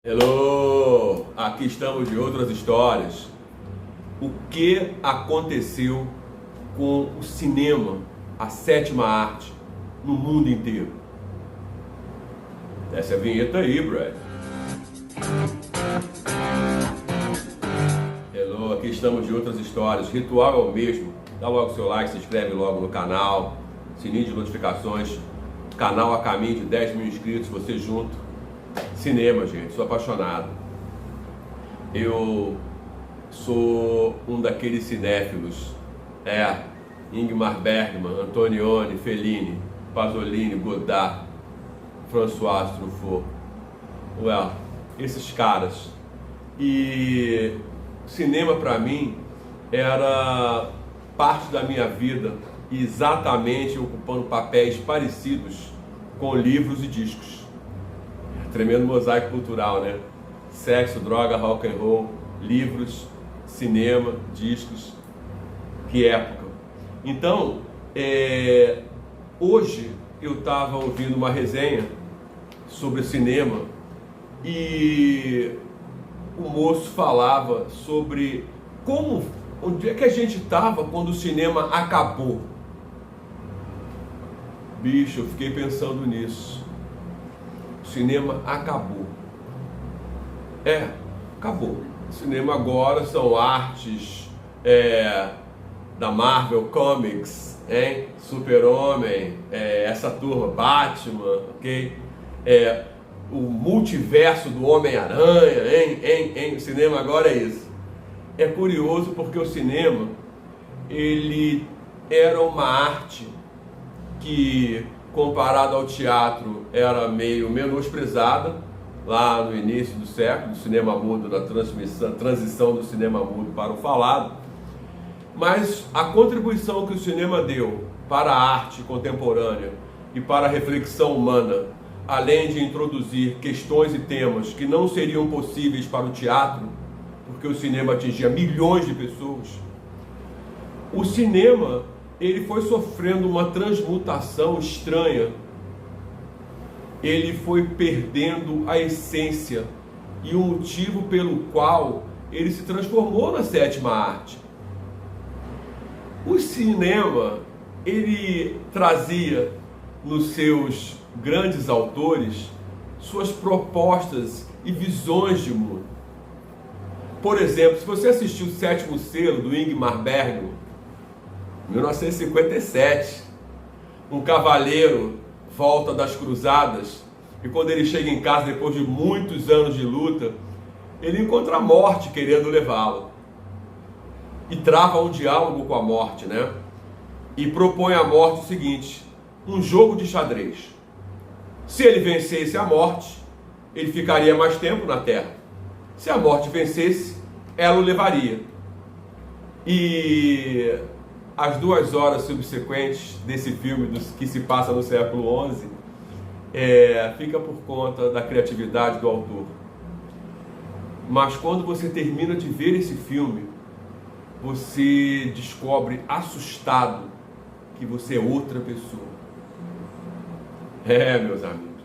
Hello! Aqui estamos de outras histórias. O que aconteceu com o cinema, a sétima arte, no mundo inteiro? Desce a vinheta aí, Brad. Hello, aqui estamos de outras histórias. Ritual é o mesmo. Dá logo seu like, se inscreve logo no canal, sininho de notificações. Canal a caminho de 10 mil inscritos, você junto. Cinema, gente, sou apaixonado. Eu sou um daqueles cinéfilos. Ingmar Bergman, Antonioni, Fellini, Pasolini, Godard, François Truffaut. Esses caras. E cinema para mim era parte da minha vida, exatamente ocupando papéis parecidos com livros e discos. Tremendo mosaico cultural, né? Sexo, droga, rock and roll, livros, cinema, discos. Que época! Então, hoje eu estava ouvindo uma resenha sobre cinema e o moço falava sobre onde é que a gente estava quando o cinema acabou. Bicho, eu fiquei pensando nisso. O cinema acabou. Acabou. O cinema agora são artes da Marvel Comics, Super-Homem, essa turma, Batman, ok? O multiverso do Homem-Aranha, O cinema agora é isso. É curioso porque o cinema, ele era uma arte que, comparado ao teatro, era meio menosprezada lá no início do século, do cinema mudo, da transição do cinema mudo para o falado. Mas a contribuição que o cinema deu para a arte contemporânea e para a reflexão humana, além de introduzir questões e temas que não seriam possíveis para o teatro, porque o cinema atingia milhões de pessoas, o cinema ele foi sofrendo uma transmutação estranha. Ele foi perdendo a essência e o motivo pelo qual ele se transformou na sétima arte. O cinema, ele trazia nos seus grandes autores suas propostas e visões de mundo. Por exemplo, se você assistiu O Sétimo Selo, do Ingmar Bergman, 1957, um cavaleiro volta das cruzadas e quando ele chega em casa depois de muitos anos de luta, ele encontra a morte querendo levá-lo e trava um diálogo com a morte, né? E propõe à morte o seguinte: um jogo de xadrez. Se ele vencesse a morte, ele ficaria mais tempo na Terra. Se a morte vencesse, ela o levaria. E as 2 horas subsequentes desse filme que se passa no século XI fica por conta da criatividade do autor. Mas quando você termina de ver esse filme, você descobre assustado que você é outra pessoa. Meus amigos,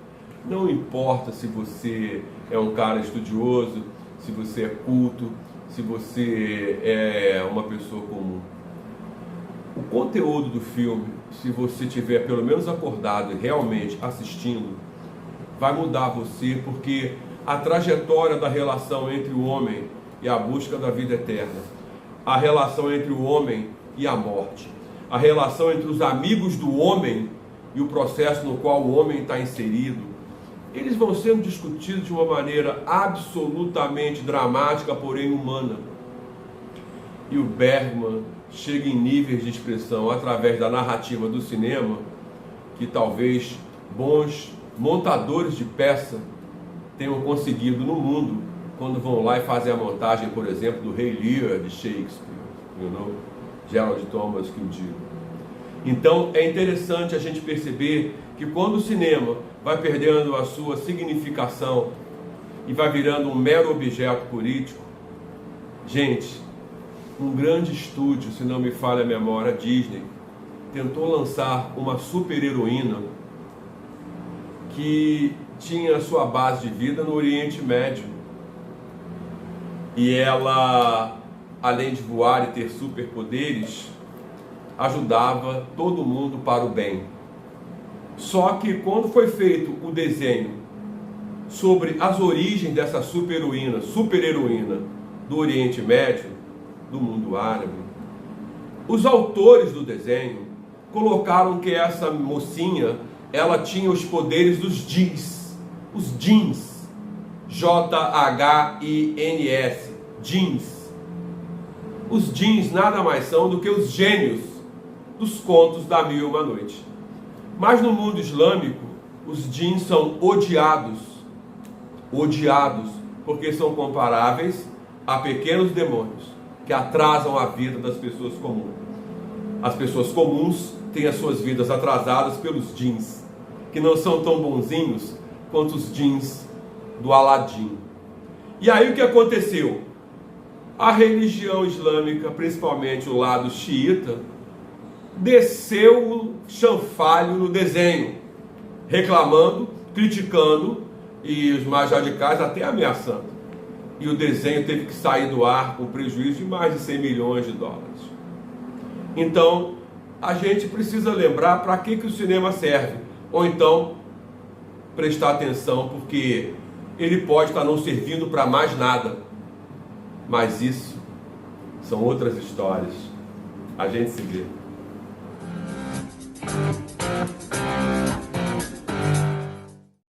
não importa se você é um cara estudioso, se você é culto, se você é uma pessoa comum. O conteúdo do filme, se você estiver pelo menos acordado e realmente assistindo, vai mudar você, porque a trajetória da relação entre o homem e a busca da vida eterna, a relação entre o homem e a morte, a relação entre os amigos do homem e o processo no qual o homem está inserido, eles vão sendo discutidos de uma maneira absolutamente dramática, porém humana. E o Bergman chega em níveis de expressão através da narrativa do cinema que talvez bons montadores de peça tenham conseguido no mundo quando vão lá e fazem a montagem, por exemplo, do Rei Lear de Shakespeare, Gerald Thomas que o diga. Então é interessante a gente perceber que quando o cinema vai perdendo a sua significação e vai virando um mero objeto político, gente, um grande estúdio, se não me falha a memória, a Disney, tentou lançar uma super-heroína que tinha sua base de vida no Oriente Médio. E ela, além de voar e ter superpoderes, ajudava todo mundo para o bem. Só que quando foi feito o desenho sobre as origens dessa super-heroína do Oriente Médio, do mundo árabe, os autores do desenho colocaram que essa mocinha, ela tinha os poderes dos djinns, os djinns, J-H-I-N-S, djinns. Os djinns nada mais são do que os gênios dos contos da Mil e Uma Noite. Mas no mundo islâmico, os djinns são odiados, porque são comparáveis a pequenos demônios que atrasam a vida das pessoas comuns. As pessoas comuns têm as suas vidas atrasadas pelos djinns, que não são tão bonzinhos quanto os djinns do Aladim. E aí o que aconteceu? A religião islâmica, principalmente o lado xiita, desceu o chanfalho no desenho, reclamando, criticando e os mais radicais até ameaçando. E o desenho teve que sair do ar com prejuízo de mais de 100 milhões de dólares. Então, a gente precisa lembrar para que o cinema serve, ou então prestar atenção, porque ele pode estar não servindo para mais nada, mas isso são outras histórias. A gente se vê.